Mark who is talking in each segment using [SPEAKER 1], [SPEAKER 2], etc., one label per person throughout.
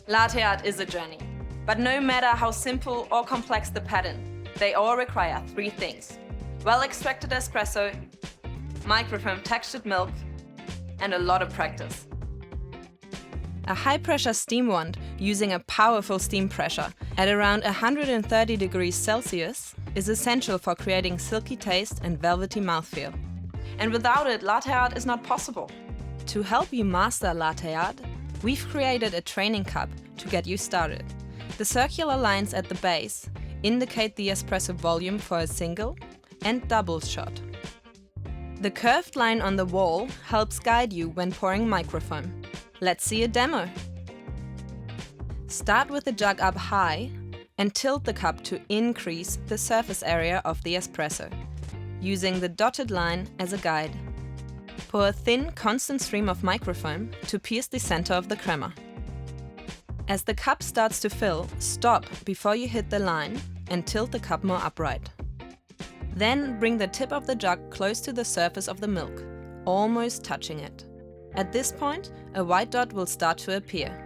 [SPEAKER 1] Latte art is a journey, but no matter how simple or complex the pattern, they all require three things: well-extracted espresso, microfoam textured milk, and a lot of practice. A high-pressure steam wand using a powerful steam pressure at around 130 degrees Celsius is essential for creating silky taste and velvety mouthfeel. And without it, latte art is not possible. To help you master latte art, we've created a training cup to get you started. The circular lines at the base indicate the espresso volume for a single and double shot. The curved line on the wall helps guide you when pouring microfoam. Let's see a demo. Start with the jug up high and tilt the cup to increase the surface area of the espresso, using the dotted line as a guide. Pour a thin, constant stream of microfoam to pierce the center of the crema. As the cup starts to fill, stop before you hit the line and tilt the cup more upright. Then bring the tip of the jug close to the surface of the milk, almost touching it. At this point, a white dot will start to appear.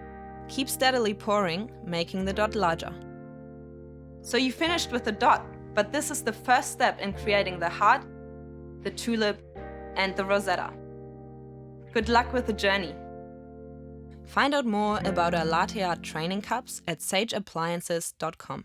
[SPEAKER 1] Keep steadily pouring, making the dot larger. So you finished with the dot, but this is the first step in creating the heart, the tulip, and the rosetta. Good luck with the journey. Find out more about our latte art training cups at sageappliances.com.